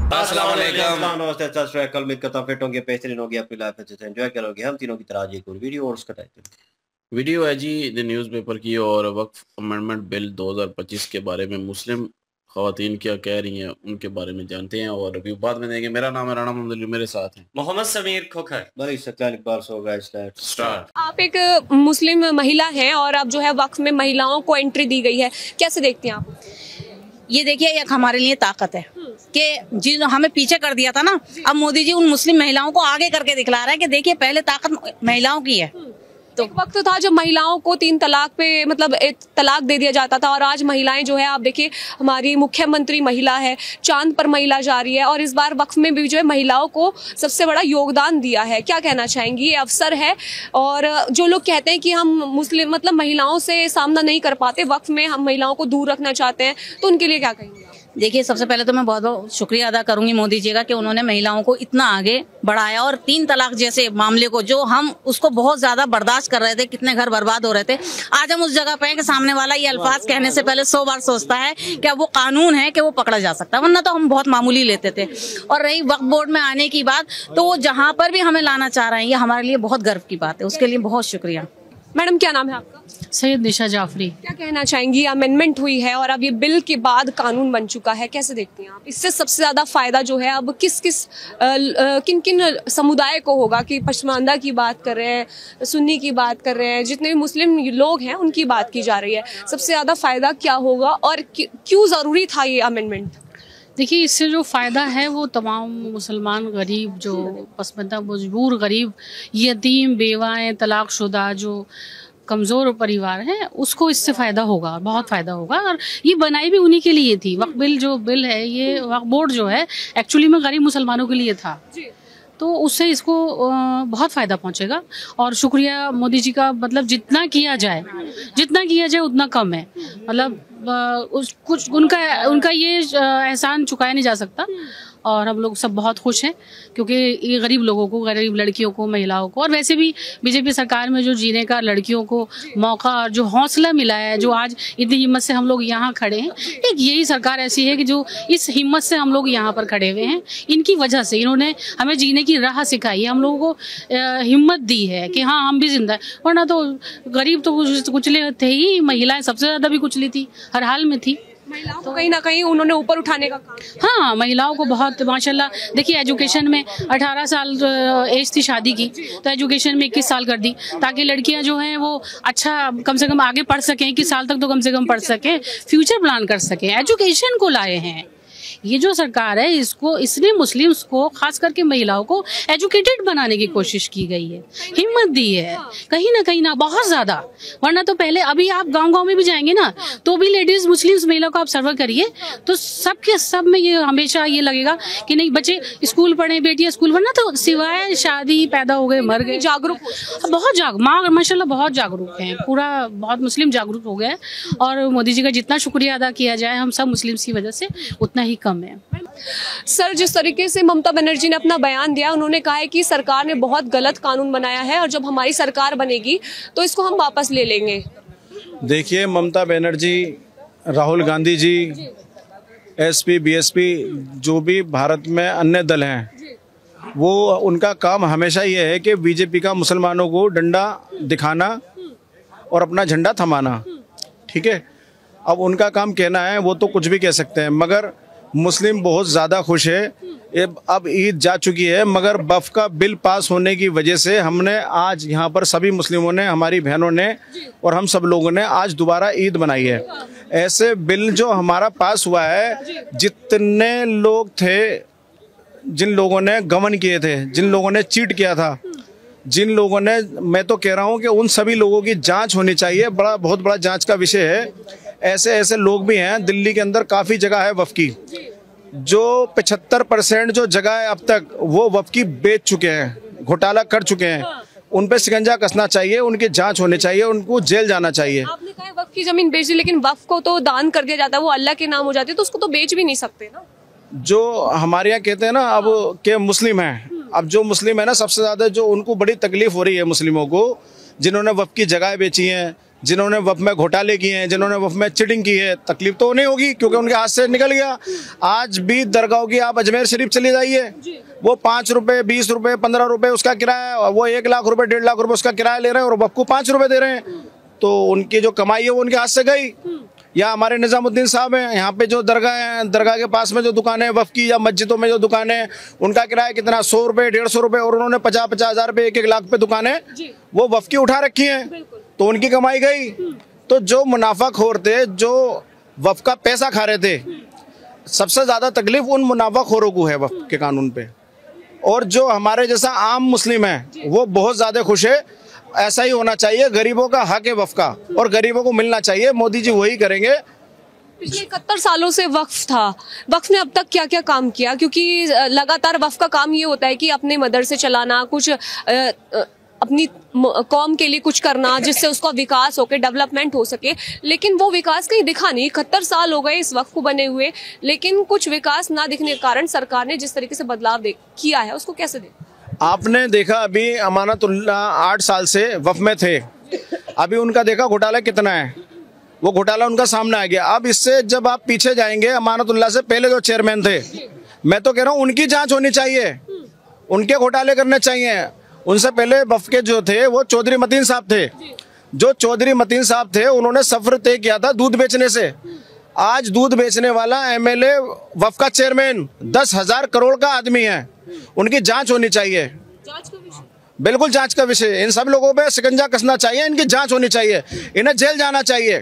अस्सलाम वालेकुम। नमस्ते, सत श्री अकाल। उम्मीद करता हूं फिट होंगे, बेहतरीन होगी, अपनी लाइफ अच्छे से एंजॉय करोगे। हम तीनों की तरह आज एक और वीडियो और उसका टाइटल वीडियो है जी द न्यूज़पेपर की और वक्फ अमेंडमेंट बिल 2025 के बारे में मुस्लिम खवातीन क्या कह रही हैं उनके बारे में जानते हैं और रिव्यू बाद में देंगे। मेरा नाम है राणा मोहम्मद अली, मेरे साथ हैं मोहम्मद समीर खोखर, बड़ी Saqlain Iqbal. So guys let's start. आप एक मुस्लिम महिला हैं और अब जो है वक्फ में महिलाओं को एंट्री दी गई है, कैसे देखती हैं आप? ये देखिए, एक हमारे लिए ताकत है कि जिन हमें पीछे कर दिया था ना, अब मोदी जी उन मुस्लिम महिलाओं को आगे करके दिखला रहा है कि देखिए पहले ताकत महिलाओं की है। तो एक वक्त था जब महिलाओं को 3 तलाक पे मतलब एक तलाक दे दिया जाता था और आज महिलाएं जो है आप देखिए हमारी मुख्यमंत्री महिला है, चांद पर महिला जा रही है और इस बार वक्फ में भी जो है महिलाओं को सबसे बड़ा योगदान दिया है। क्या कहना चाहेंगी? ये अवसर है और जो लोग कहते हैं कि हम मुस्लिम मतलब महिलाओं से सामना नहीं कर पाते, वक्फ में हम महिलाओं को दूर रखना चाहते हैं, तो उनके लिए क्या कहेंगे? देखिए, सबसे पहले तो मैं बहुत बहुत शुक्रिया अदा करूंगी मोदी जी का कि उन्होंने महिलाओं को इतना आगे बढ़ाया और 3 तलाक जैसे मामले को, जो हम उसको बहुत ज्यादा बर्दाश्त कर रहे थे, कितने घर बर्बाद हो रहे थे, आज हम उस जगह पे हैं कि सामने वाला ये अल्फाज कहने से पहले 100 बार सोचता है क्या वो कानून है कि वो पकड़ा जा सकता है, वरना तो हम बहुत मामूली लेते थे। और रही वक्फ बोर्ड में आने की बात, तो वो जहाँ पर भी हमें लाना चाह रहे हैं, ये हमारे लिए बहुत गर्व की बात है, उसके लिए बहुत शुक्रिया। मैडम क्या नाम है आपका? सैयद निशा जाफरी। क्या कहना चाहेंगी? अमेंडमेंट हुई है और अब ये बिल के बाद कानून बन चुका है, कैसे देखती हैं आप? इससे सबसे ज्यादा फायदा जो है अब किन किन समुदाय को होगा? कि पश्चिमांदा की बात कर रहे हैं, सुन्नी की बात कर रहे हैं, जितने भी मुस्लिम लोग हैं उनकी बात की जा रही है। सबसे ज्यादा फायदा क्या होगा और क्यों जरूरी था ये अमेंडमेंट? देखिए, इससे जो फ़ायदा है वो तमाम मुसलमान गरीब, जो पसमानदा मजबूर गरीब, यतीम, बेवाएँ, तलाकशुदा, जो कमज़ोर परिवार हैं, उसको इससे फ़ायदा होगा, बहुत फ़ायदा होगा। और ये बनाई भी उन्हीं के लिए थी। वक्फ बिल जो बिल है, ये वक्फ बोर्ड जो है एक्चुअली में गरीब मुसलमानों के लिए था, तो उससे इसको बहुत फ़ायदा पहुंचेगा। और शुक्रिया मोदी जी का, मतलब जितना किया जाए उतना कम है। मतलब कुछ उनका ये एहसान चुकाया नहीं जा सकता। और हम लोग सब बहुत खुश हैं क्योंकि ये गरीब लोगों को, गरीब लड़कियों को, महिलाओं को, और वैसे भी बीजेपी सरकार में जो जीने का लड़कियों को मौका और जो हौसला मिला है, जो आज इतनी हिम्मत से हम लोग यहाँ खड़े हैं, एक यही सरकार ऐसी है कि जो इस हिम्मत से हम लोग यहाँ पर खड़े हुए हैं। इनकी वजह से इन्होंने हमें जीने की राह सिखाई है, हम लोगों को हिम्मत दी है कि हाँ हम भी जिंदा है। वरना तो गरीब तो कुचले थे ही, महिलाएं सबसे ज्यादा भी कुचली थी, हर हाल में थी। महिलाओं को कहीं ना कहीं उन्होंने ऊपर उठाने का काम। हाँ, महिलाओं को बहुत माशाल्लाह। देखिए, एजुकेशन में 18 साल एज थी शादी की, तो एजुकेशन में 21 साल कर दी, ताकि लड़कियां जो हैं वो अच्छा कम से कम आगे पढ़ सकें, 21 साल तक तो कम से कम पढ़ सकें, फ्यूचर प्लान कर सकें। एजुकेशन को लाए हैं ये जो सरकार है, इसने मुस्लिम्स को, खास करके महिलाओं को एजुकेटेड बनाने की कोशिश की गई है, हिम्मत दी है कहीं ना बहुत ज्यादा। वरना तो पहले, अभी आप गांव में भी जाएंगे ना, तो भी लेडीज मुस्लिम्स महिलाओं को आप सर्वे करिए तो सब में ये हमेशा ये लगेगा कि नहीं बच्चे स्कूल पढ़े, बेटियां स्कूल, वरना तो सिवाय शादी पैदा हो गए, मर गए। जागरूक, बहुत माशाल्लाह बहुत जागरूक हैं, पूरा बहुत मुस्लिम जागरूक हो गए। और मोदी जी का जितना शुक्रिया अदा किया जाए हम सब मुस्लिम्स की वजह से, उतना ही कम है। सर, जिस तरीके से ममता बनर्जी ने अपना बयान दिया, उन्होंने कहा है कि सरकार ने बहुत गलत कानून बनाया है और जब हमारी सरकार बनेगी तो इसको हम वापस ले लेंगे। देखिए, ममता बनर्जी, राहुल गांधी जी, एसपी, बीएसपी, जो भी भारत में अन्य दल हैं, वो उनका काम हमेशा ये है कि बीजेपी का मुसलमानों को डंडा दिखाना और अपना झंडा थमाना। ठीक है, अब उनका काम कहना है, वो तो कुछ भी कह सकते हैं, मगर मुस्लिम बहुत ज़्यादा खुश है। अब ईद जा चुकी है, मगर वक्फ का बिल पास होने की वजह से हमने आज यहाँ पर सभी मुस्लिमों ने, हमारी बहनों ने और हम सब लोगों ने आज दोबारा ईद मनाई है। ऐसे बिल जो हमारा पास हुआ है, जितने लोग थे, जिन लोगों ने गबन किए थे, जिन लोगों ने चीट किया था, जिन लोगों ने, मैं तो कह रहा हूँ कि उन सभी लोगों की जांच होनी चाहिए। बहुत बड़ा जांच का विषय है। ऐसे लोग भी हैं, दिल्ली के अंदर काफ़ी जगह है वक्फ की, जो 75% जो जगह है अब तक वो वक्फ की बेच चुके हैं, घोटाला कर चुके हैं। उन पे शिकंजा कसना चाहिए, उनकी जांच होनी चाहिए, उनको जेल जाना चाहिए। आपने कहा वक्फ की जमीन बेच दी, लेकिन वक्फ को तो दान कर दिया जाता है, वो अल्लाह के नाम हो जाती है, तो उसको तो बेच भी नहीं सकते ना। जो हमारे यहाँ कहते हैं ना, अब के मुस्लिम हैं, अब जो मुस्लिम है ना, सबसे ज्यादा जो उनको बड़ी तकलीफ हो रही है मुस्लिमों को, जिन्होंने वक्फ की जगह बेची हैं, जिन्होंने वक्फ में घोटाले किए हैं, जिन्होंने वक्फ में चिटिंग की है, तकलीफ तो नहीं होगी क्योंकि उनके हाथ से निकल गया। आज भी दरगाहों की आप अजमेर शरीफ चले जाइए, वो 5 रुपए, 20 रुपए, 15 रुपए उसका किराया, वो 1 लाख रुपए, 1.5 लाख रुपए उसका किराया ले रहे हैं और वक्फ को 5 रुपए दे रहे हैं। तो उनकी जो कमाई है वो उनके हाथ से गई। या हमारे निजामुद्दीन साहब हैं, यहाँ पे जो दरगाह है, दरगाह के पास में जो दुकानें वक्फ की या मस्जिदों में जो दुकानें हैं, उनका किराया कितना, 100 रुपए, 150 रुपए, और उन्होंने 50-50 हज़ार रुपए, 1-1 लाख पे दुकानें वो वक्फ की उठा रखी हैं, तो उनकी कमाई गई। तो जो मुनाफाखोर थे, जो वक्फ का पैसा खा रहे थे, सबसे ज्यादा तकलीफ उन मुनाफाखोरों को है वक्फ के कानून पे। और जो हमारे जैसा आम मुस्लिम है वो बहुत ज्यादा खुश है। ऐसा ही होना चाहिए, गरीबों का हक है वक्फ का और गरीबों को मिलना चाहिए। मोदी जी वही करेंगे। पिछले 71 सालों से वक्फ था, वक्फ ने अब तक क्या क्या काम किया? क्योंकि लगातार वक्फ का काम ये होता है कि अपने मदरसे चलाना, कुछ अपनी कौम के लिए कुछ करना जिससे उसका विकास होके डेवलपमेंट हो सके, लेकिन वो विकास कहीं दिखा नहीं। 71 साल हो गए इस वक्फ को बने हुए, लेकिन कुछ विकास ना दिखने के कारण सरकार ने जिस तरीके से बदलाव किया है उसको कैसे देखें? आपने देखा अभी अमानतुल्लाह 8 साल से वक्फ में थे, अभी उनका देखा घोटाला कितना है, वो घोटाला उनका सामने आ गया। अब इससे जब आप पीछे जाएंगे, अमानतुल्लाह से पहले जो चेयरमैन थे, मैं तो कह रहा हूँ उनकी जांच होनी चाहिए, उनके घोटाले करने चाहिए। उनसे पहले वक्फ के जो थे वो चौधरी मतीन साहब थे। जो चौधरी मतीन साहब थे उन्होंने सफर तय किया था दूध बेचने से। आज दूध बेचने वाला एमएलए वक्फ का चेयरमैन 10,000 करोड़ का आदमी है। उनकी जांच होनी चाहिए, जांच का विषय, बिल्कुल जांच का विषय। इन सब लोगों पे शिकंजा कसना चाहिए, इनकी जांच होनी चाहिए, इन्हें जेल जाना चाहिए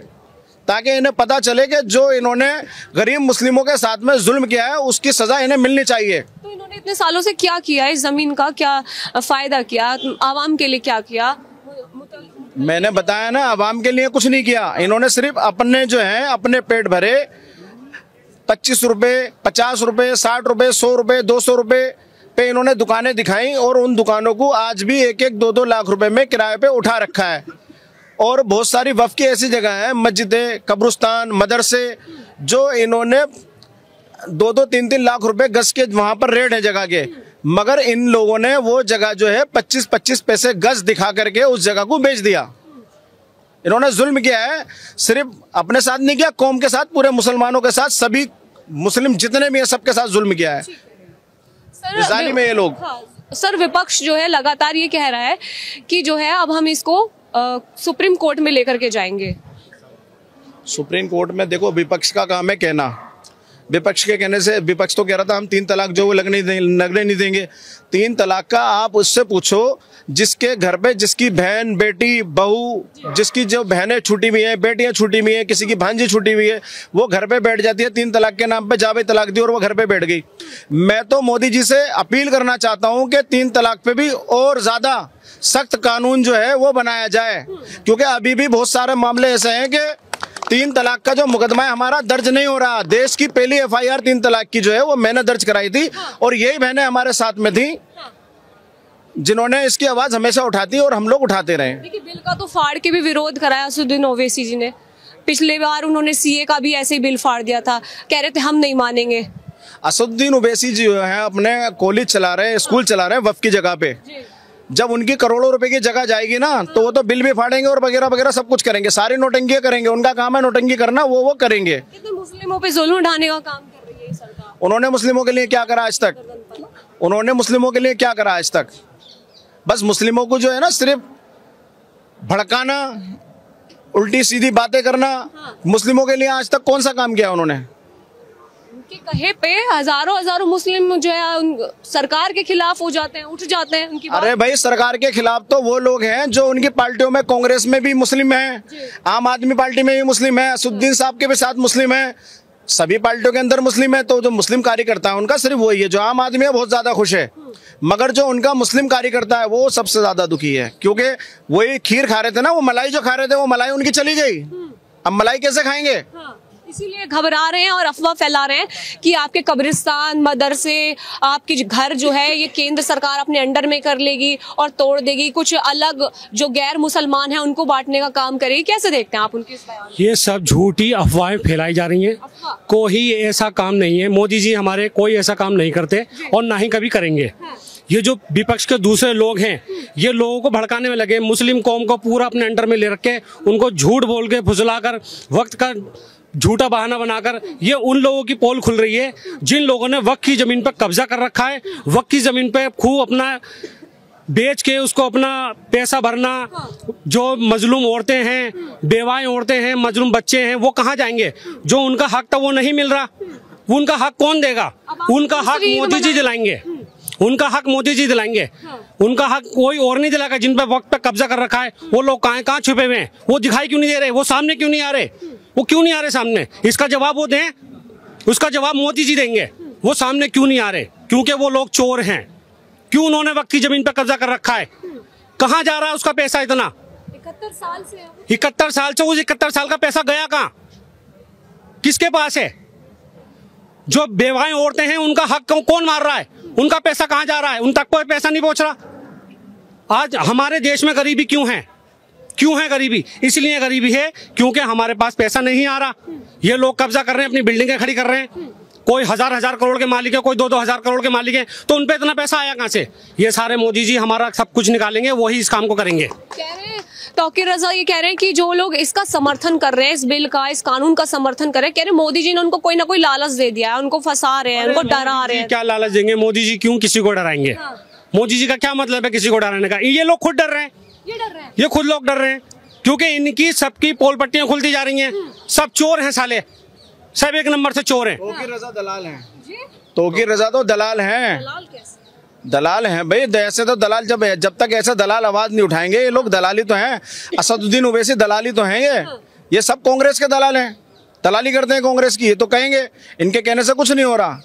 ताकि इन्हें पता चले कि जो इन्होंने गरीब मुस्लिमों के साथ में जुल्म किया है उसकी सजा इन्हें मिलनी चाहिए। तो इन्होंने इतने सालों से क्या किया, इस जमीन का क्या फायदा किया, आवाम के लिए क्या किया? मैंने बताया ना, आवाम के लिए कुछ नहीं किया। इन्होंने सिर्फ अपने जो है अपने पेट भरे। 25 रुपए, 50 रुपए, 60 रुपए, 100 रुपए, 200 रुपए पे इन्होंने दुकानें दिखाई और उन दुकानों को आज भी 1-1, 2-2 लाख रुपए में किराए पे उठा रखा है। और बहुत सारी वक्फ की ऐसी जगह है, मस्जिदें, कब्रिस्तान, मदरसे, जो इन्होंने 2-2, 3-3 लाख रुपए गज के वहां पर रेट है जगह के, मगर इन लोगों ने वो जगह जो है 25-25 पैसे गज दिखा करके उस जगह को बेच दिया। इन्होंने जुल्म किया है, सिर्फ अपने साथ नहीं किया, कौम के साथ, पूरे मुसलमानों के साथ, सभी मुस्लिम जितने भी हैं सबके साथ जुल्म किया है। जालिम है ये लोग। सर, विपक्ष जो है लगातार ये कह रहा है कि जो है अब हम इसको सुप्रीम कोर्ट में लेकर के जाएंगे। सुप्रीम कोर्ट में देखो, विपक्ष का काम है कहना। विपक्ष के कहने से, विपक्ष तो कह रहा था हम 3 तलाक जो वो लगने नहीं देंगे। 3 तलाक का आप उससे पूछो जिसके घर पे जिसकी बहन, बेटी, बहू, जिसकी जो बहनें छूटी हुई हैं, बेटियां छूटी हुई हैं, किसी की भांजी छूटी हुई है, वो घर पे बैठ जाती है 3 तलाक के नाम पे, जा भाई तलाक दी और वो घर पे बैठ गई। मैं तो मोदी जी से अपील करना चाहता हूँ कि 3 तलाक पे भी और ज्यादा सख्त कानून जो है वो बनाया जाए, क्योंकि अभी भी बहुत सारे मामले ऐसे हैं कि 3 तलाक का जो मुकदमा है हमारा दर्ज नहीं हो रहा। देश की पहली FIR 3 तलाक की जो है वो मैंने दर्ज कराई थी और यही बहनें हमारे साथ में थी जिन्होंने इसकी आवाज हमेशा उठाती और हम लोग उठाते रहे। देखिए, बिल का तो फाड़ के भी विरोध कराया असदुद्दीन ओवैसी जी ने। पिछले बार उन्होंने CA का भी ऐसे ही बिल फाड़ दिया था, कह रहे थे हम नहीं मानेंगे। असदुद्दीन ओवैसी जी है अपने कॉलेज चला रहे हैं, स्कूल चला रहे हैं वक्फ की जगह पे। जब उनकी करोड़ों रुपए की जगह जाएगी ना तो वो तो बिल भी फाड़ेंगे और वगैरह वगैरह सब कुछ करेंगे, सारी नोटंकी करेंगे। उनका काम है नोटंकी करना, वो करेंगे। मुस्लिमों पे जुल्म ढाने का काम कर रही है सरकार। उन्होंने मुस्लिमों के लिए क्या करा आज तक? उन्होंने मुस्लिमों के लिए क्या करा आज तक? बस मुस्लिमों को जो है ना सिर्फ भड़काना, उल्टी सीधी बातें करना। मुस्लिमों के लिए आज तक कौन सा काम किया उन्होंने? उनके कहे पे हजारों मुस्लिम जो है सरकार के खिलाफ हो जाते हैं, उठ जाते हैं उनकी बात। अरे भाई, सरकार के खिलाफ तो वो लोग हैं जो उनकी पार्टियों में, कांग्रेस में भी मुस्लिम हैं, आम आदमी पार्टी में भी मुस्लिम है, असदुद्दीन साहब के भी साथ मुस्लिम है, सभी पार्टियों के अंदर मुस्लिम है। तो जो मुस्लिम कार्यकर्ता है उनका सिर्फ वही है। जो आम आदमी है बहुत ज्यादा खुश है, मगर जो उनका मुस्लिम कार्यकर्ता है वो सबसे ज्यादा दुखी है, क्योंकि वही खीर खा रहे थे ना, वो मलाई जो खा रहे थे वो मलाई उनकी चली गई। अब मलाई कैसे खाएंगे? इसीलिए घबरा रहे हैं और अफवाह फैला रहे हैं कि आपके कब्रिस्तान, मदरसे, आपके घर जो है ये केंद्र सरकार अपने अंडर में कर लेगी और तोड़ देगी, कुछ अलग जो गैर मुसलमान हैं उनको बांटने का काम करेगी। कैसे देखते हैं आप उनके इस बयान? ये सब झूठी अफवाहें फैलाई जा रही हैं। कोई ऐसा काम नहीं है, मोदी जी हमारे कोई ऐसा काम नहीं करते और ना ही कभी करेंगे। ये जो विपक्ष के दूसरे लोग हैं, ये लोगों को भड़काने में लगे, मुस्लिम कौम को पूरा अपने अंडर में ले रखे, उनको झूठ बोल के फुसलाकर, वक्त का झूठा बहाना बनाकर ये उन लोगों की पोल खुल रही है जिन लोगों ने वक्त की जमीन पर कब्जा कर रखा है। वक्त की जमीन पे खूब अपना बेच के उसको अपना पैसा भरना। जो मजलूम औरतें हैं, बेवाएं औरतें हैं, मजलूम बच्चे हैं, वो कहाँ जाएंगे? जो उनका हक था वो नहीं मिल रहा, उनका हक कौन देगा? उनका हक मोदी जी दिलाएंगे, उनका हक मोदी जी दिलाएंगे, उनका हक कोई और नहीं दिलाएगा। जिन पे वक्त पे कब्जा कर रखा है वो लोग कहाँ छुपे हुए हैं? वो दिखाई क्यों नहीं दे रहे? वो सामने क्यों नहीं आ रहे? वो क्यों नहीं आ रहे सामने? इसका जवाब वो दें, उसका जवाब मोदी जी देंगे। वो सामने क्यों नहीं आ रहे? क्योंकि वो लोग चोर हैं। क्यों उन्होंने वक्त की जमीन पर कब्जा कर रखा है? कहाँ जा रहा है उसका पैसा इतना? 71 साल से उस 71 साल का पैसा गया कहाँ? किसके पास है? जो बेवाएं औरतें हैं उनका हक कौन मार रहा है? उनका पैसा कहाँ जा रहा है? उन तक कोई पैसा नहीं पहुंच रहा। आज हमारे देश में गरीबी क्यों है? क्यों है गरीबी? इसलिए गरीबी है क्योंकि हमारे पास पैसा नहीं आ रहा। ये लोग कब्जा कर रहे हैं, अपनी बिल्डिंगें खड़ी कर रहे हैं। कोई हजार करोड़ के मालिक है, कोई 2-2 हजार करोड़ के मालिक है, तो उन पे इतना पैसा आया कहाँ से? ये सारे मोदी जी हमारा सब कुछ निकालेंगे, वही इस काम को करेंगे। कह रहे हैं तौकीर रजा, ये कह रहे हैं कि जो लोग इसका समर्थन कर रहे हैं, इस बिल का, इस कानून का समर्थन कर रहे हैं, कह रहे हैं मोदी जी ने उनको कोई ना कोई लालच दे दिया है, उनको फंसा रहे हैं, उनको डरा रहे हैं। क्या लालच देंगे? मोदी जी क्यों किसी को डराएंगे? मोदी जी का क्या मतलब है किसी को डराने का? ये लोग खुद डर रहे हैं, ये खुद लोग डर रहे हैं क्योंकि इनकी सबकी पोल पट्टियां खुलती जा रही हैं। सब चोर हैं साले, सब एक नंबर से चोर हैं। तौकीर रजा दलाल हैं, तौकीर रजा तो दलाल हैं, दलाल हैं भाई। ऐसे तो दलाल जब तक ऐसे दलाल आवाज नहीं उठाएंगे, ये लोग दलाली तो हैं। असदुद्दीन ओवैसी दलाली तो हैं, ये सब कांग्रेस के दलाल हैं, दलाली करते हैं कांग्रेस की। ये तो कहेंगे इनके कहने से कुछ नहीं हो रहा।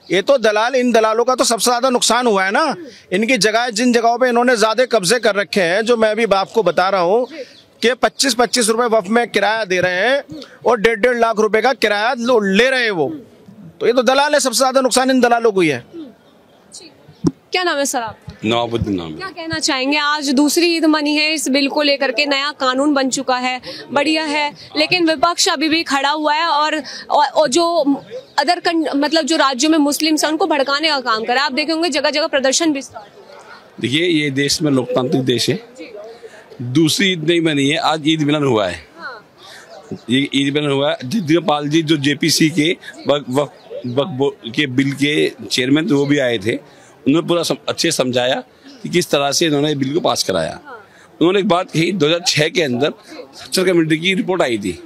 ये तो दलाल, इन दलालों का तो सबसे ज्यादा नुकसान हुआ है ना। इनकी जगह, जिन जगहों पे इन्होंने ज्यादा कब्जे कर रखे हैं, जो मैं अभी आपको बता रहा हूँ कि 25-25 रुपए वफ में किराया दे रहे हैं और 1.5 लाख रुपए का किराया ले रहे हैं वो। तो ये तो दलाल है, सबसे ज्यादा नुकसान इन दलालों को ही है। क्या नाम है सर आपका? नवाबुद्दीन नाम। क्या कहना चाहेंगे? आज दूसरी ईद मनी है, इस बिल को लेकर के नया कानून बन चुका है, बढ़िया है, लेकिन विपक्ष अभी भी खड़ा हुआ है और जो अदर मतलब जो राज्यों में मुस्लिम है उनको भड़काने का काम कर रहा है। आप देखेंगे जगह जगह प्रदर्शन भी स्टार्ट। देखिए, ये देश में लोकतांत्रिक देश है, दूसरी ईद नहीं बनी है, आज ईद मिलन हुआ है। ये ईद मिलन हुआ है। जगदीपाल जी जो जेपीसी के वक्फ के बिल के चेयरमैन थे, वो भी आए थे। उन्होंने पूरा अच्छे समझाया कि किस तरह से इन्होंने बिल को पास कराया। उन्होंने एक बात कही, 2006 के अंदर सच्चर कमेटी की रिपोर्ट आई थी।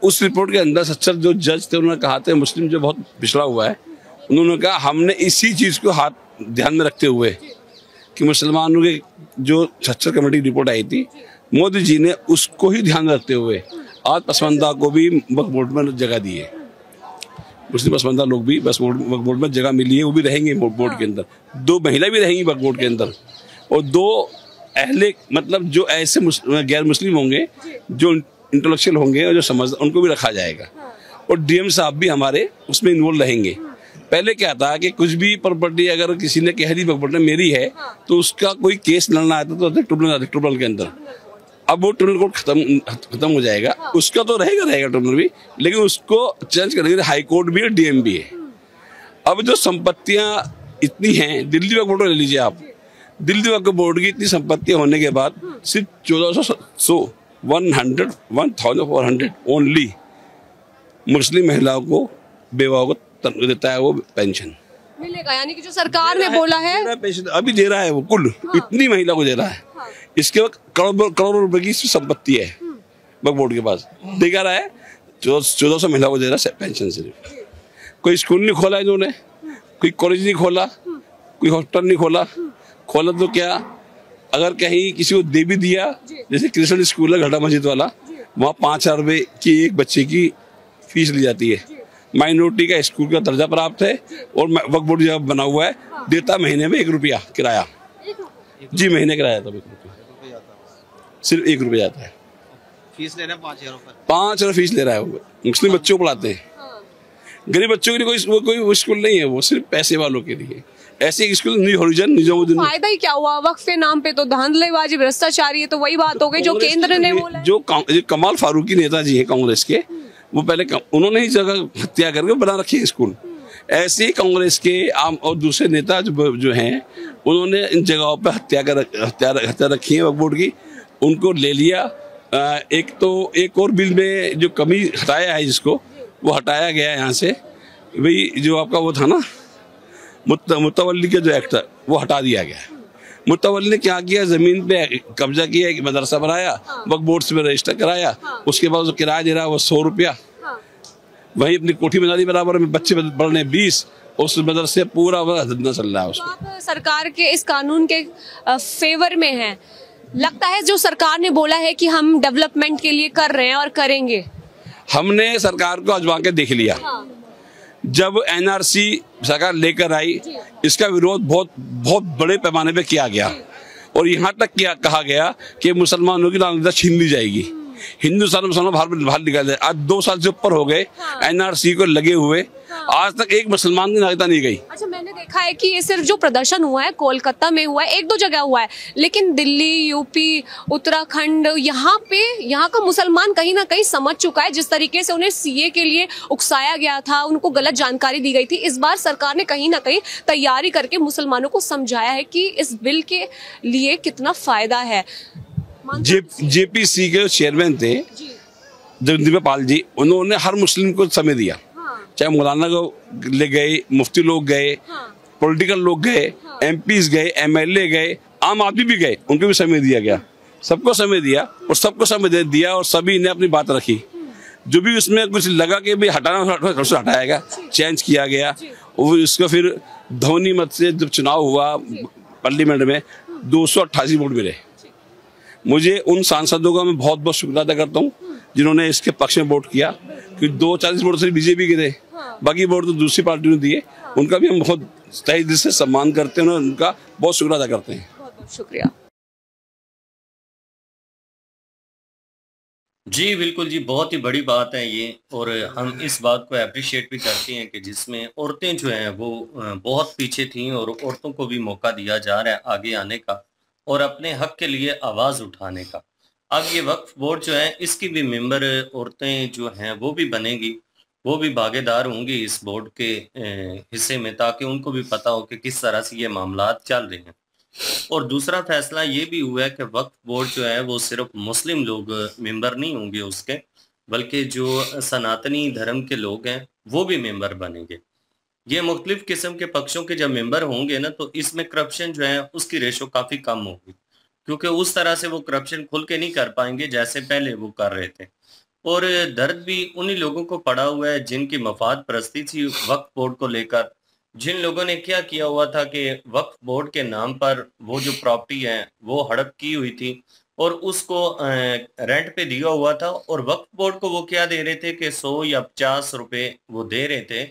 उस रिपोर्ट के अंदर सच्चर जो जज थे, उन्होंने कहा था मुस्लिम जो बहुत पिछड़ा हुआ है, उन्होंने कहा हमने इसी चीज़ को ध्यान में रखते हुए कि मुसलमानों के जो सच्चर कमेटी की रिपोर्ट आई थी, मोदी जी ने उसको ही ध्यान में रखते हुए आज पसमानदा को भी वक्फ बोर्ड में जगह दी है। मुस्लिम पसमानदा लोग भी वक्फ बोर्ड में जगह मिली है, वो भी रहेंगे बोर्ड के अंदर। 2 महिला भी रहेंगी वक्फ बोर्ड के अंदर और 2 अहले, मतलब जो ऐसे गैर मुस्लिम होंगे, जो इंटेलेक्चुअल होंगे और जो समझ, उनको भी रखा जाएगा। और डीएम साहब भी हमारे उसमें इन्वॉल्व रहेंगे। पहले क्या था कि कुछ भी प्रॉपर्टी अगर किसी ने कह दी वक्फ बोर्ड में मेरी है, तो उसका कोई केस लड़ना आता तो ट्रिब्यूनल के अंदर। अब वो ट्रिब्यूनल कोर्ट खत्म हो जाएगा, उसका तो रहेगा ट्रिब्यूनल भी, लेकिन उसको चेंज करने के लिए हाई कोर्ट भी है, डीएम भी है। अब जो संपत्तियां इतनी हैं, दिल्ली वक्फ बोर्ड ले लीजिए आप, दिल्ली वक्फ बोर्ड की इतनी संपत्तियां होने के बाद सिर्फ 1400 ओनली मुस्लिम महिलाओं को, बेवाओं को देता है वो पेंशन मिलेगा। यानी कि जो सरकार ने बोला है पेंशन अभी दे रहा है वो कुल इतनी महिला को दे रहा है। इसके बाद करोड़ों रुपए की संपत्ति है वक्फ बोर्ड के पास, देखा रहा है 1400 महिला को दे रहा है पेंशन। सिर्फ कोई स्कूल नहीं खोला इन्होंने, कोई कॉलेज नहीं खोला, कोई हॉस्पिटल नहीं खोला तो क्या, अगर कहीं किसी को दे भी दिया, जैसे कृष्ण स्कूल है घटा मस्जिद वाला, वहाँ 5,000 रुपए की एक बच्चे की फीस ली जाती है। माइनॉरिटी का स्कूल का दर्जा प्राप्त है और वक्फ बोर्ड जब बना हुआ है, देता महीने में 1 रुपया किराया। जी, महीने किराया था 1 रुपया, सिर्फ 1 रुपया जाता है। फीस ले रहे हैं 5,000 रुपए, 5,000 फीस ले रहा है। मुस्लिम बच्चों को पढ़ाते हैं, गरीब बच्चों के लिए कोई स्कूल नहीं है, वो सिर्फ पैसे वालों के लिए। ऐसे एक स्कूल न्यू हॉरिजन निजामुद्दीन, फायदा ही क्या हुआ? वक्फ के नाम पे तो धांधलेबाजी, भ्रष्टाचारी है, तो वही बात हो गई जो केंद्र ने बोला। जो कमाल फारूकी नेता जी है कांग्रेस के, वो पहले उन्होंने ही जगह हत्या करके बना रखी है स्कूल। ऐसे ही कांग्रेस के आम और दूसरे नेता जो हैं उन्होंने इन जगहों पर हत्या रखी है वक्फ बोर्ड की, उनको ले लिया। एक और बिल में जो कमी हटाया है जिसको वो हटाया गया यहाँ से, भाई जो आपका वो था ना मुतवल्ली का जो एक्ट वो हटा दिया गया। मुतवल्ली ने क्या किया, जमीन पे कब्जा किया, एक मदरसा बनाया, वक्फ बोर्ड से रजिस्टर कराया, उसके बाद जो किराया दे रहा है वो 100 रुपया, वहीं अपनी कोठी बना दी बराबर में, बच्चे बढ़ने 20, उस मदरसे पूरा धंधा चल रहा है उसको। तो आप सरकार के इस कानून के फेवर में हैं, लगता है जो सरकार ने बोला है कि हम डेवलपमेंट के लिए कर रहे हैं और करेंगे। हमने सरकार को आजमा के देख लिया। जब एनआरसी सरकार लेकर आई, इसका विरोध बहुत बड़े पैमाने पे किया गया और यहाँ तक कहा गया कि मुसलमानों की नागरिकता छीन ली जाएगी, हिंदुस्तान मुसलमान बाहर निकाल जाए। आज 2 साल से ऊपर हो गए एनआरसी को लगे हुए, आज तक एक मुसलमान की नागरिकता नहीं गई। अच्छा, मैंने देखा है कि ये सिर्फ जो प्रदर्शन हुआ है कोलकाता में हुआ है, 1-2 जगह हुआ है, लेकिन दिल्ली, यूपी, उत्तराखंड, यहाँ का मुसलमान कहीं ना कहीं समझ चुका है। जिस तरीके से उन्हें सीए के लिए उकसाया गया था, उनको गलत जानकारी दी गई थी, इस बार सरकार ने कहीं ना कहीं तैयारी करके मुसलमानों को समझाया है कि इस बिल के लिए कितना फायदा है। जेपीसी के चेयरमैन थे जगदीप पाल जी, उन्होंने हर मुस्लिम को समय दिया, चाहे मौलाना को ले गए, मुफ्ती लोग गए, पॉलिटिकल लोग गए, एमपीज गए, एमएलए गए, आम आदमी भी गए, उनको भी समय दिया गया, सबको समय दिया और सबको समय दिया और सभी ने अपनी बात रखी। जो भी उसमें कुछ लगा कि भाई हटाया गया, चेंज किया गया, और इसको फिर ध्वनि मत से जब चुनाव हुआ पार्लियामेंट में 288 वोट मिले। मुझे उन सांसदों का मैं बहुत बहुत शुक्रिया अदा करता हूँ जिन्होंने इसके पक्ष में वोट किया, क्योंकि 240 वोट सिर्फ बीजेपी के थे, बाकी वोट तो दूसरी पार्टी ने दिए। उनका भी हम बहुत तहे दिल से सम्मान करते हैं, उनका बहुत शुक्रिया अदा करते हैं। बहुत बहुत शुक्रिया। जी बिल्कुल जी, बहुत ही बड़ी बात है ये, और हम इस बात को अप्रिशिएट भी करते हैं कि जिसमें औरतें जो हैं वो बहुत पीछे थीं और औरतों को भी मौका दिया जा रहा है आगे आने का और अपने हक के लिए आवाज़ उठाने का। अब ये वक्फ बोर्ड जो है इसकी भी मेंबर औरतें जो हैं वो भी बनेगी, वो भी भागीदार होंगी इस बोर्ड के हिस्से में, ताकि उनको भी पता हो कि किस तरह से ये मामलात चल रहे हैं। और दूसरा फैसला ये भी हुआ है कि वक्फ बोर्ड जो है वो सिर्फ मुस्लिम लोग मेंबर नहीं होंगे उसके, बल्कि जो सनातनी धर्म के लोग हैं वो भी मेंबर बनेंगे। ये मुख्तलिफ किस्म के पक्षों के जब मेंबर होंगे ना, तो इसमें करप्शन जो है उसकी रेशो काफ़ी कम होगी, क्योंकि उस तरह से वो करप्शन खुल के नहीं कर पाएंगे जैसे पहले वो कर रहे थे। और दर्द भी उन्हीं लोगों को पड़ा हुआ है जिनकी मफाद परस्ती थी वक्फ बोर्ड को लेकर, जिन लोगों ने क्या किया हुआ था कि वक्फ बोर्ड के नाम पर वो जो प्रॉपर्टी है वो हड़प की हुई थी और उसको रेंट पे दिया हुआ था, और वक्फ बोर्ड को वो क्या दे रहे थे कि 100 या 50 रुपए वो दे रहे थे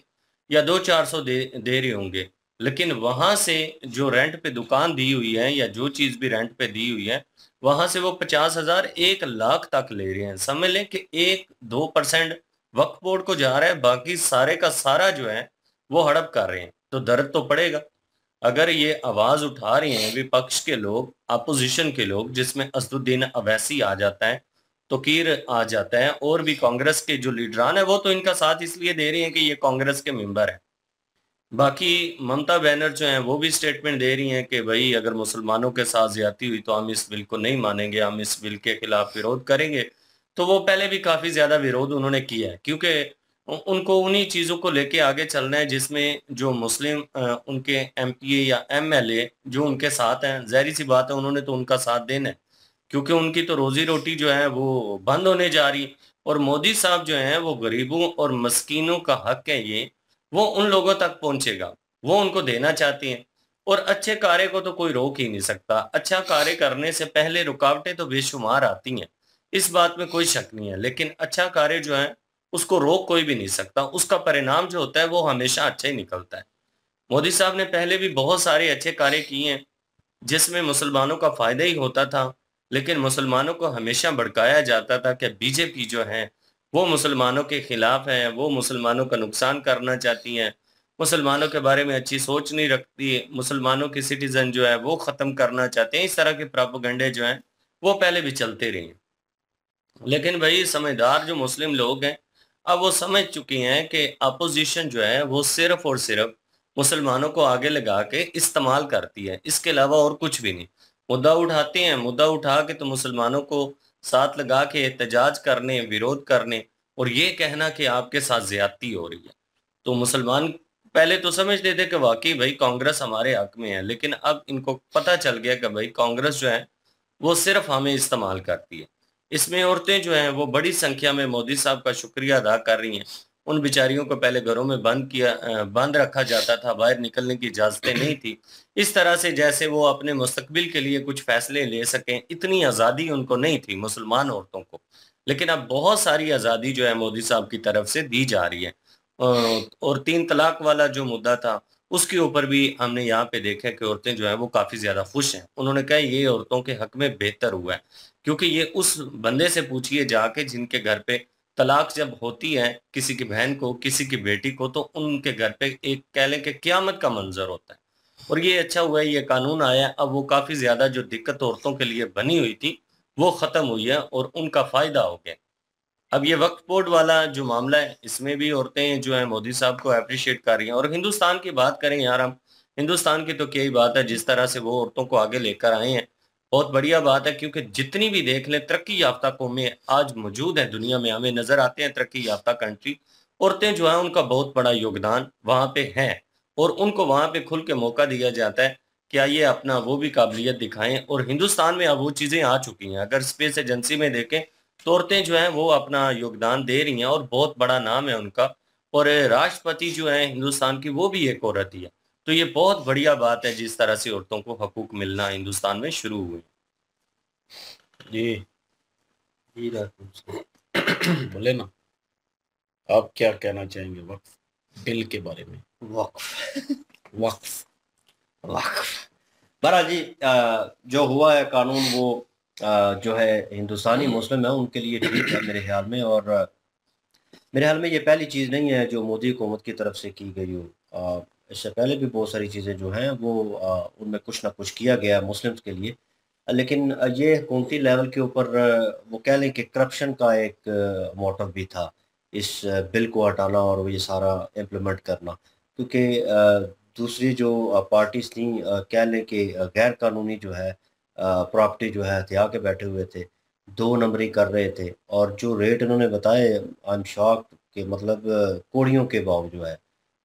या 200-400 दे रहे होंगे, लेकिन वहां से जो रेंट पे दुकान दी हुई है या जो चीज भी रेंट पे दी हुई है वहां से वो 50,000 1 लाख तक ले रहे हैं। समझ लें कि 1-2% वक्फ बोर्ड को जा रहा है, बाकी सारे का सारा जो है वो हड़प कर रहे हैं। तो दर्द तो पड़ेगा। अगर ये आवाज उठा रहे हैं विपक्ष के लोग, अपोजिशन के लोग, जिसमें असदुद्दीन अवैसी आ जाता है, तोकीर आ जाता है, और भी कांग्रेस के जो लीडरान है वो तो इनका साथ इसलिए दे रही हैं कि ये कांग्रेस के मेंबर है। बाकी ममता बनर्जी जो हैं वो भी स्टेटमेंट दे रही हैं कि भाई अगर मुसलमानों के साथ ज्यादती हुई तो हम इस बिल को नहीं मानेंगे, हम इस बिल के खिलाफ विरोध करेंगे। तो वो पहले भी काफी ज्यादा विरोध उन्होंने किया है, क्योंकि उनको उन्हीं चीजों को लेके आगे चलना है जिसमें जो मुस्लिम उनके एमपीए या एमएलए जो उनके साथ हैं, जाहिर सी बात है उन्होंने तो उनका साथ देना है, क्योंकि उनकी तो रोजी रोटी जो है वो बंद होने जा रही। और मोदी साहब जो हैं वो गरीबों और मस्कीनों का हक है, ये वो उन लोगों तक पहुंचेगा, वो उनको देना चाहती हैं। और अच्छे कार्य को तो कोई रोक ही नहीं सकता। अच्छा कार्य करने से पहले रुकावटें तो बेशुमार आती हैं, इस बात में कोई शक नहीं है, लेकिन अच्छा कार्य जो है उसको रोक कोई भी नहीं सकता। उसका परिणाम जो होता है वो हमेशा अच्छा ही निकलता है। मोदी साहब ने पहले भी बहुत सारे अच्छे कार्य किए हैं जिसमें मुसलमानों का फायदा ही होता था, लेकिन मुसलमानों को हमेशा भड़काया जाता था कि बीजेपी जो है वो मुसलमानों के खिलाफ है, वो मुसलमानों का नुकसान करना चाहती हैं, मुसलमानों के बारे में अच्छी सोच नहीं रखती, मुसलमानों की सिटीजन जो है वो ख़त्म करना चाहते हैं। इस तरह के प्रोपेगेंडे जो हैं वो पहले भी चलते रहे हैं। लेकिन भाई समझदार जो मुस्लिम लोग हैं अब वो समझ चुकी हैं कि अपोजिशन जो है वो सिर्फ और सिर्फ मुसलमानों को आगे लगा के इस्तेमाल करती है, इसके अलावा और कुछ भी नहीं। मुद्दा उठाते हैं, मुद्दा उठा के तो मुसलमानों को साथ लगा के एहतजाज करने, विरोध करने और ये कहना कि आपके साथ ज्यादती हो रही है। तो मुसलमान पहले तो समझते थे कि वाकई भाई कांग्रेस हमारे हक में है, लेकिन अब इनको पता चल गया कि भाई कांग्रेस जो है वो सिर्फ हमें इस्तेमाल करती है। इसमें औरतें जो हैं वो बड़ी संख्या में मोदी साहब का शुक्रिया अदा कर रही हैं। उन बेचारियों को पहले घरों में बंद रखा जाता था, बाहर निकलने की इजाजतें नहीं थी। इस तरह से जैसे वो अपने मुस्तकबिल के लिए कुछ फैसले ले सकें, इतनी आज़ादी उनको नहीं थी मुसलमान औरतों को। लेकिन अब बहुत सारी आज़ादी जो है मोदी साहब की तरफ से दी जा रही है। और 3 तलाक वाला जो मुद्दा था उसके ऊपर भी हमने यहाँ पे देखा कि औरतें जो हैं वो काफ़ी ज़्यादा खुश हैं। उन्होंने कहा ये औरतों के हक में बेहतर हुआ है, क्योंकि ये उस बंदे से पूछिए जाके जिनके घर पे तलाक जब होती है किसी की बहन को, किसी की बेटी को, तो उनके घर पे एक कह लें कि क़यामत का मंजर होता है। और ये अच्छा हुआ है ये कानून आया, अब वो काफ़ी ज़्यादा जो दिक्कत औरतों के लिए बनी हुई थी वो ख़त्म हुई है और उनका फ़ायदा हो गया। अब ये वक्फ बोर्ड वाला जो मामला है इसमें भी औरतें जो है मोदी साहब को अप्रिशिएट कर रही हैं। और हिंदुस्तान की बात करें यार, हम हिंदुस्तान की तो क्या ही बात है, जिस तरह से वो औरतों को आगे लेकर आए हैं बहुत बढ़िया बात है। क्योंकि जितनी भी देख लें तरक्की याफ्ता कौमें आज मौजूद है दुनिया में, हमें नजर आते हैं तरक्की याफ्ता कंट्री, औरतें जो है उनका बहुत बड़ा योगदान वहाँ पे है और उनको वहाँ पे खुल के मौका दिया जाता है कि आइए अपना वो भी काबिलियत दिखाएं। और हिंदुस्तान में अब वो चीज़ें आ चुकी हैं। अगर स्पेस एजेंसी में देखें तो औरतें जो हैं वो अपना योगदान दे रही हैं और बहुत बड़ा नाम है उनका। और राष्ट्रपति जो है हिंदुस्तान की वो भी एक औरत ही है। तो ये बहुत बढ़िया बात है जिस तरह से औरतों को हकूक मिलना हिंदुस्तान में शुरू हुए। जी बोले ना, आप क्या कहना चाहेंगे वक्फ बिल के बारे में? वक्फ वक्फ बहरहाल जी, जो हुआ है कानून वो जो है हिंदुस्तानी मुस्लिम है उनके लिए ठीक है मेरे ख्याल में। और मेरे ख्याल में ये पहली चीज़ नहीं है जो मोदी हुकूमत की तरफ से की गई हो। इससे पहले भी बहुत सारी चीज़ें जो हैं वो उनमें कुछ ना कुछ किया गया मुस्लिम्स के लिए। लेकिन ये हुकूमती लेवल के ऊपर वो कह लें कि करप्शन का एक मोटिव भी था इस बिल को हटाना और ये सारा इम्प्लीमेंट करना। क्योंकि दूसरी जो पार्टीज थी कह लें कि गैर कानूनी जो है प्रॉपर्टी जो है हथिया के बैठे हुए थे, 2 नंबरी कर रहे थे। और जो रेट उन्होंने बताए आई एम शॉक कि मतलब कोड़ियों के भाव जो है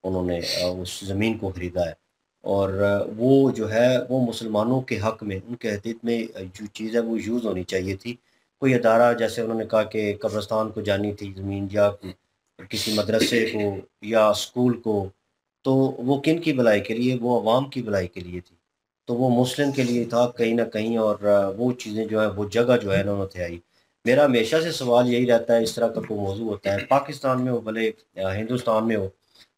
उन्होंने उस ज़मीन को ख़रीदा है। और वो जो है वो मुसलमानों के हक़ में उनके हित में जो चीज़ है वो यूज़ होनी चाहिए थी। कोई अदारा जैसे उन्होंने कहा कि कब्रिस्तान को जानी थी ज़मीन या किसी मदरसे को या स्कूल को, तो वो किन की भलाई के लिए? वो अवाम की भलाई के लिए थी। तो वो मुस्लिम के लिए था कहीं न कहीं। और वो चीज़ें जो हैं वो जगह जो है ना उन्होंने आई। मेरा हमेशा से सवाल यही रहता है इस तरह का कोई मौजू होता है पाकिस्तान में हो भले हिंदुस्तान में हो,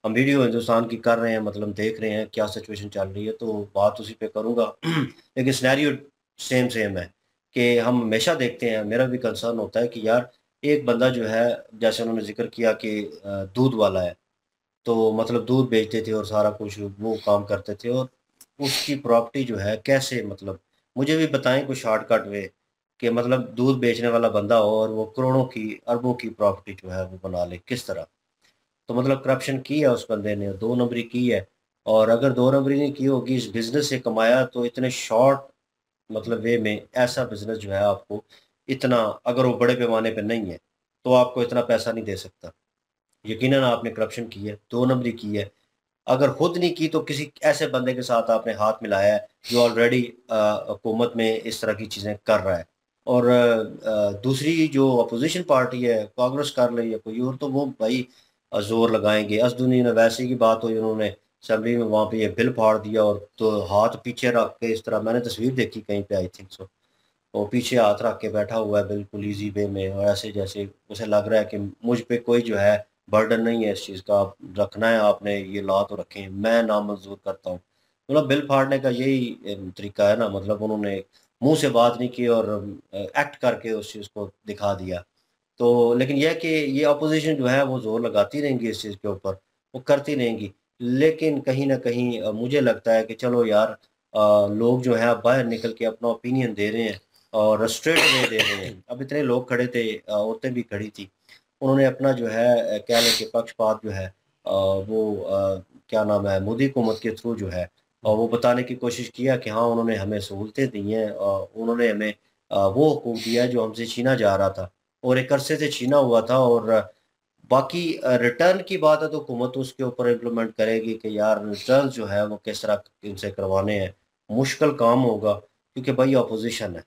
हम वीडियो हिंदुस्तान की कर रहे हैं, मतलब देख रहे हैं क्या सिचुएशन चल रही है तो बात उसी पे करूँगा। लेकिन सिनेरियो सेम है कि हम हमेशा देखते हैं, मेरा भी कंसर्न होता है कि यार एक बंदा जो है जैसे उन्होंने ज़िक्र किया कि दूध वाला है, तो मतलब दूध बेचते थे और सारा कुछ वो काम करते थे और उसकी प्रॉपर्टी जो है कैसे, मतलब मुझे भी बताएं कुछ शॉर्टकट वे कि मतलब दूध बेचने वाला बंदा हो और वो करोड़ों की अरबों की प्रॉपर्टी जो है वो बना ले किस तरह। तो मतलब करप्शन की है उस बंदे ने, 2 नंबरी की है। और अगर 2 नंबरी नहीं की होगी, इस बिज़नेस से कमाया तो इतने शॉर्ट मतलब वे में ऐसा बिज़नेस जो है आपको इतना, अगर वो बड़े पैमाने पे नहीं है तो आपको इतना पैसा नहीं दे सकता। यकीनन आपने करप्शन की है, 2 नंबरी की है। अगर खुद नहीं की तो किसी ऐसे बंदे के साथ आपने हाथ मिलाया है जो ऑलरेडी हुकूमत में इस तरह की चीज़ें कर रहा है। और दूसरी जो अपोजिशन पार्टी है, कांग्रेस कर ले या कोई और, तो वो भाई ज़ोर लगाएंगे। असदुद्दीन अवैसी की बात हुई, उन्होंने असेंबली में वहाँ पे ये बिल फाड़ दिया और तो हाथ पीछे रख के इस तरह, मैंने तस्वीर देखी कहीं पे आई थिंक सो, वो पीछे हाथ रख के बैठा हुआ है बिल्कुल ईजी वे में, और ऐसे जैसे उसे लग रहा है कि मुझ पे कोई जो है बर्डन नहीं है इस चीज़ का, आप रखना है आपने ये ला तो रखें, मैं नामंजूर करता हूँ। मतलब बिल फाड़ने का यही तरीका है ना, मतलब उन्होंने मुंह से बात नहीं की और एक्ट करके उस चीज़ को दिखा दिया। तो लेकिन यह कि ये अपोजिशन जो है वो ज़ोर लगाती रहेंगी इस चीज़ के ऊपर, वो करती रहेंगी। लेकिन कहीं न कहीं मुझे लगता है कि चलो यार लोग जो हैं बाहर निकल के अपना ओपिनियन दे रहे हैं और स्ट्रेट वे दे रहे हैं। अब इतने लोग खड़े थे, औरतें भी खड़ी थी, उन्होंने अपना जो है कह लें कि पक्षपात जो है वो क्या नाम है मोदी हुकूमत के थ्रू जो है और वो बताने की कोशिश किया कि हाँ उन्होंने हमें सहूलतें दी हैं और उन्होंने हमें वो हुकूक दिया है जो हमसे छीना जा रहा था और एक अरसे से छीना हुआ था। और बाकी रिटर्न की बात है तो हुकूमत उसके ऊपर इम्प्लीमेंट करेगी कि यार रिटर्न जो है वो किस तरह इनसे करवाने हैं। मुश्किल काम होगा क्योंकि भाई अपोजिशन है,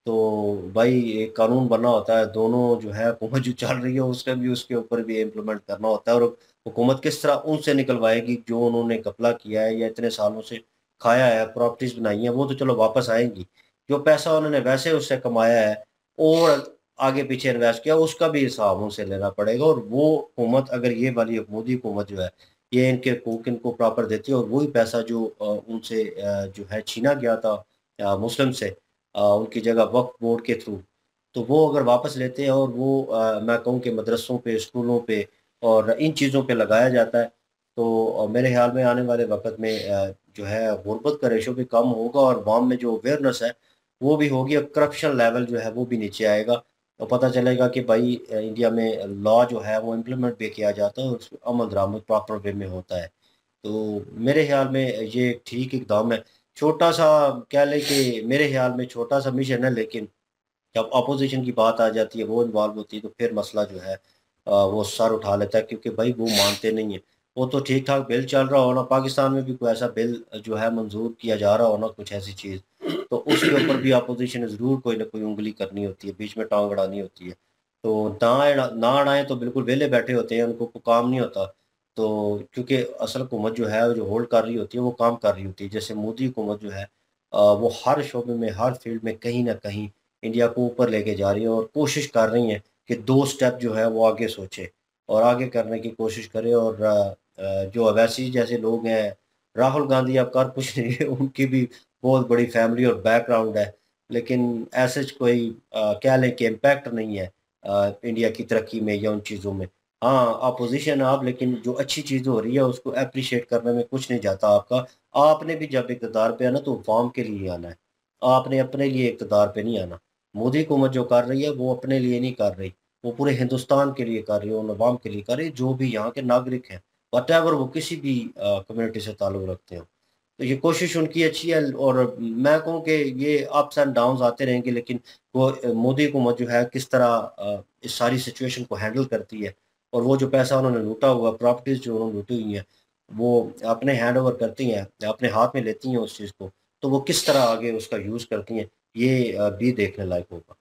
तो भाई एक कानून बना होता है, दोनों जो है हुकूमत जो चल रही है उसका भी उसके ऊपर भी इम्प्लीमेंट करना होता है। और हुकूमत किस तरह उनसे निकलवाएगी जो उन्होंने घपला किया है या इतने सालों से खाया है, प्रॉपर्टीज बनाई हैं, वो तो चलो वापस आएंगी। जो पैसा उन्होंने वैसे उससे कमाया है और आगे पीछे इन्वेस्ट किया उसका भी हिसाब उनसे लेना पड़ेगा। और वो हुकूमत अगर ये वाली मोदी हुकूमत जो है ये इनके हकूक इनको प्रॉपर देती है और वही पैसा जो उनसे जो है छीना गया था मुस्लिम से उनकी जगह वक्फ बोर्ड के थ्रू, तो वो अगर वापस लेते हैं और वो मैं कहूँ कि मदरसों पे, स्कूलों पे और इन चीज़ों पे लगाया जाता है तो मेरे ख्याल में आने वाले वक़्त में जो है गुर्बत का रेशो भी कम होगा और अवाम में जो अवेयरनेस है वो भी होगी और करप्शन लेवल जो है वो भी नीचे आएगा। तो पता चलेगा कि भाई इंडिया में लॉ जो है वो इम्प्लीमेंट भी किया जाता है और उसमें अमल दरामद प्रॉपर वे में होता है। तो मेरे ख्याल में ये एक ठीक इकदाम है। छोटा-सा कह लें कि मेरे ख्याल में छोटा-सा मिशन है, लेकिन जब अपोज़िशन की बात आ जाती है, वो इन्वॉल्व होती है, तो फिर मसला जो है वो सर उठा लेता है क्योंकि भाई वो मानते नहीं हैं। वो तो ठीक-ठाक बिल चल रहा हो ना, पाकिस्तान में भी कोई ऐसा बिल जो है मंज़ूर किया जा रहा हो ना, कुछ ऐसी चीज़, तो उसके ऊपर भी अपोज़िशन ने ज़रूर कोई ना कोई उँगली करनी होती है, बीच में टाँग अड़ानी होती है। तो ना अड़ाएँ तो बिल्कुल वेले बैठे होते हैं, उनको कोई काम नहीं होता। तो क्योंकि असल हुकूमत जो है, जो होल्ड कर रही होती है, वो काम कर रही होती है। जैसे मोदी हुकूमत जो है वो हर शोबे में, हर फील्ड में कहीं न कहीं इंडिया को ऊपर लेके जा रही है और कोशिश कर रही हैं कि 2 स्टेप जो है वो आगे सोचे और आगे करने की कोशिश करे। और जो अवैसी जैसे लोग हैं, राहुल गांधी अब कर कुछ नहीं है, उनकी भी बहुत बड़ी फैमिली और बैकग्राउंड है, लेकिन ऐसे कोई कह लें कि इम्पैक्ट नहीं है इंडिया की तरक्की में या उन चीज़ों में। हाँ, अपोज़िशन आप, लेकिन जो अच्छी चीज़ हो रही है उसको एप्रिशिएट करने में कुछ नहीं जाता आपका। आपने भी जब इक़्तिदार पे आना तो अवाम के लिए आना है, आपने अपने लिए इक़्तिदार पे नहीं आना। मोदी हुकूमत जो कर रही है वो अपने लिए नहीं कर रही, वो पूरे हिंदुस्तान के लिए कर रही है, उन अवाम के लिए कर रही है जो भी यहाँ के नागरिक हैं, व्हाटएवर वो किसी भी कम्युनिटी से ताल्लुक़ रखते हो। तो ये कोशिश उनकी अच्छी है और मैं कहूँ कि ये अप्स एंड डाउन्स आते रहेंगे, लेकिन वो मोदी हुकूमत जो है किस तरह इस सारी सिचुएशन को हैंडल करती है और वो जो पैसा उन्होंने लूटा हुआ, प्रॉपर्टीज़ जो उन्होंने लूटी हुई हैं, वो अपने हैंड ओवर करती हैं, अपने हाथ में लेती हैं उस चीज़ को, तो वो किस तरह आगे उसका यूज़ करती हैं, ये भी देखने लायक होगा।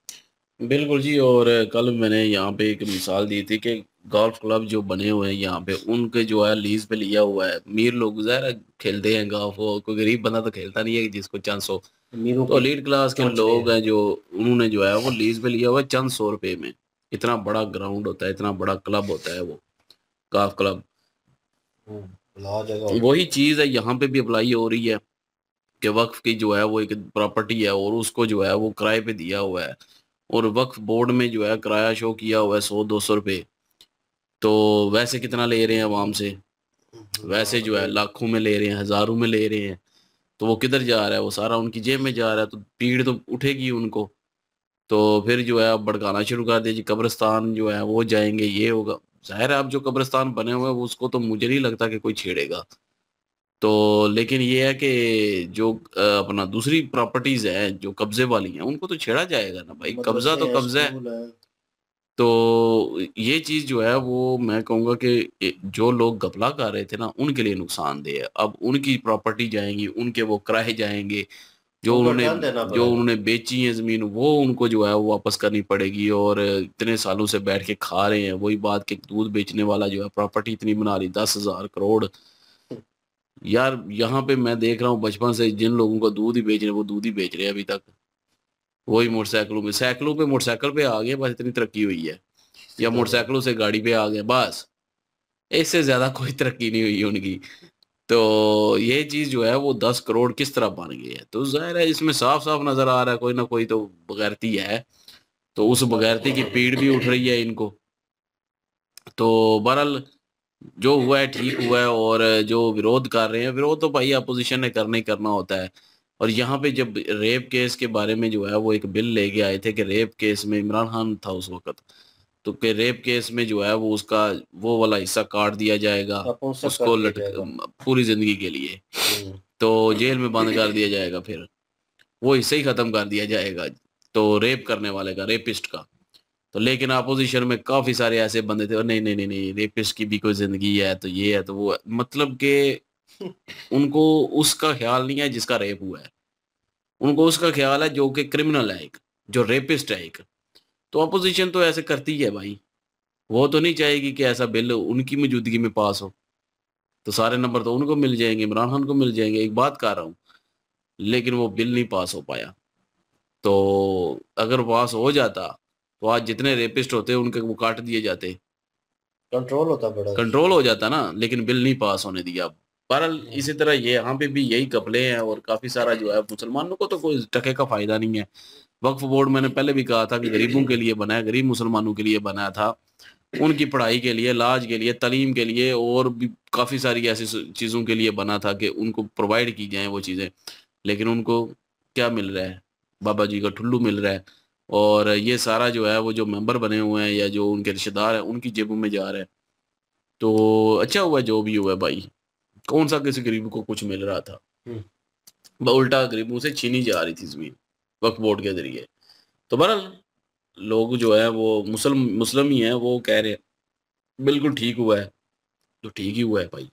बिल्कुल जी। और कल मैंने यहाँ पे एक मिसाल दी थी कि गोल्फ क्लब जो बने हुए हैं यहाँ पे, उनके जो है लीज पे लिया हुआ है। अमीर लोग ज़ाहिर है खेलते हैं गोल्फ, कोई गरीब बंदा तो खेलता नहीं है जिसको चांस हो। अमीरों तो की एलीट क्लास के पहुँच पे लोग है। हैं जो उन्होंने जो है वो लीज पे लिया हुआ है चंद 100 रुपए में। इतना बड़ा ग्राउंड होता है, इतना बड़ा क्लब होता है वो गोल्फ क्लब। बहुत जगह होता वही चीज़ है यहाँ पे भी अप्लाई हो रही है कि वक्फ की जो है वो एक प्रॉपर्टी है और उसको जो है वो किराए पे दिया हुआ है और वक्फ बोर्ड में जो है किराया शो किया हुआ है 100-200 रुपए। तो वैसे कितना ले रहे हैं आवाम से? वैसे जो है लाखों में ले रहे हैं, हज़ारों में ले रहे हैं। तो वो किधर जा रहा है? वो सारा उनकी जेब में जा रहा है, तो पीड़ तो उठेगी उनको। तो फिर जो है अब भड़काना शुरू कर दिया जी, कब्रिस्तान जो है वो जाएँगे, ये होगा। ज़ाहिर है अब जो कब्रिस्तान बने हुए हैं वो उसको तो मुझे नहीं लगता कि कोई छेड़ेगा। तो लेकिन ये है कि जो अपना दूसरी प्रॉपर्टीज़ हैं, जो कब्ज़े वाली हैं, उनको तो छेड़ा जाएगा ना भाई, कब्ज़ा मदरसे तो हैं, कब्ज़ा है। स्कूल हैं। तो ये चीज़ जो है वो मैं कहूँगा कि जो लोग घपला कर रहे थे ना, उनके लिए नुकसानदेह है। अब उनकी प्रॉपर्टी जाएँगी, उनके वो किराए जाएँगे, उनको रिटर्न देना जो पड़ेगा। उन्होंने बेची है ज़मीन, वो उनको जो है वो वापस करनी पड़ेगी। और इतने सालों से बैठ के खा रहे हैं, वही बात कि दूध बेचने वाला जो है प्रॉपर्टी इतनी बना ली 10,000 करोड़। यार यहाँ पे मैं देख रहा हूँ बचपन से जिन लोगों को दूध ही बेच रहे हैं, वो दूध ही बेच रहे हैं अभी तक। वही मोटरसाइकिलों में, साइकिलों पे मोटरसाइकिल पे आ गए, बस इतनी तरक्की हुई है। या मोटरसाइकिलों से गाड़ी पे आ गए, बस इससे ज़्यादा कोई तरक्की नहीं हुई उनकी। तो ये चीज़ जो है वो 10 करोड़ किस तरह बन गई है, तो ज़ाहिर है इसमें साफ-साफ नज़र आ रहा है कोई ना कोई तो बगैरती है। तो उस बगैरती की पीड़ भी उठ रही है इनको। तो बहरहाल जो हुआ है ठीक हुआ है। और जो विरोध कर रहे हैं, विरोध तो भाई अपोज़िशन ने करना ही करना होता है। और यहाँ पे जब रेप केस के बारे में जो है वो एक बिल लेके आए थे कि रेप केस में इमरान खान था उस वक़्त। तो के रेप केस में जो है वो उसका वो वाला हिस्सा काट दिया जाएगा, उसको पूरी जिंदगी के लिए तो जेल में बंद कर दिया जाएगा, फिर वो हिस्सा ही खत्म कर दिया जाएगा तो रेप करने वाले का, रेपिस्ट का। तो लेकिन अपोजिशन में काफी सारे ऐसे बंदे थे, नहीं नहीं नहीं नहीं रेपिस्ट की भी कोई जिंदगी है तो ये है तो वो, मतलब के उनको उसका ख्याल नहीं है जिसका रेप हुआ है, उनको उसका ख्याल है जो कि क्रिमिनल है, एक जो रेपिस्ट है एक। तो अपोजिशन तो ऐसे करती है भाई, वो तो नहीं चाहेगी कि ऐसा बिल उनकी मौजूदगी में पास हो, तो सारे नंबर तो उनको मिल जाएंगे, इमरान खान को मिल जाएंगे, एक बात कर रहा हूँ। लेकिन वो बिल नहीं पास हो पाया, तो अगर पास हो जाता तो आज जितने रेपिस्ट होते उनके वो काट दिए जाते, कंट्रोल होता, बड़ा कंट्रोल हो जाता ना, लेकिन बिल नहीं पास होने दिया। बहरहाल इसी तरह ये यहाँ पे भी यही कपले हैं और काफी सारा जो है, मुसलमानों को तो कोई टके का फायदा नहीं है। वक्फ बोर्ड मैंने पहले भी कहा था कि गरीबों के लिए बनाया, गरीब मुसलमानों के लिए बनाया था, उनकी पढ़ाई के लिए, इलाज के लिए, तालीम के लिए और भी काफ़ी सारी ऐसी चीज़ों के लिए बना था कि उनको प्रोवाइड की जाए वो चीज़ें। लेकिन उनको क्या मिल रहा है, बाबा जी का ठुल्लू मिल रहा है, और ये सारा जो है वो जो मेंबर बने हुए हैं या जो उनके रिश्तेदार हैं उनकी जेबों में जा रहा है। तो अच्छा हुआ जो भी हुआ भाई, कौन सा किसी गरीब को कुछ मिल रहा था, उल्टा गरीबों से छीनी जा रही थी ज़मीन वक्फ बोर्ड के जरिए। तो बहरहाल लोग जो है वो मुस्लिम ही हैं, वो कह रहे हैं बिल्कुल ठीक हुआ है, तो ठीक ही हुआ है भाई।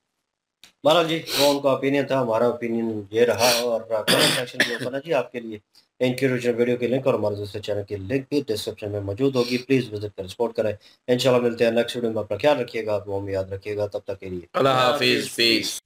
बहरहाल जी वो उनका ओपिनियन था, हमारा ओपिनियन ये रहा। और कमेंट सेक्शन में ओपन है जी आपके लिए। इनकी ओरिजिनल वीडियो के लिंक और हमारे दूसरे चैनल की लिंक भी डिस्क्रिप्शन में मौजूद होगी, प्लीज़ विजिट कर सपोर्ट करें। इंशाल्लाह मिलते हैं नेक्स्ट वीडियो में, अपना ख्याल रखिएगा, आप वो याद रखिएगा, तब तक के लिए अल्लाह हाफिज़।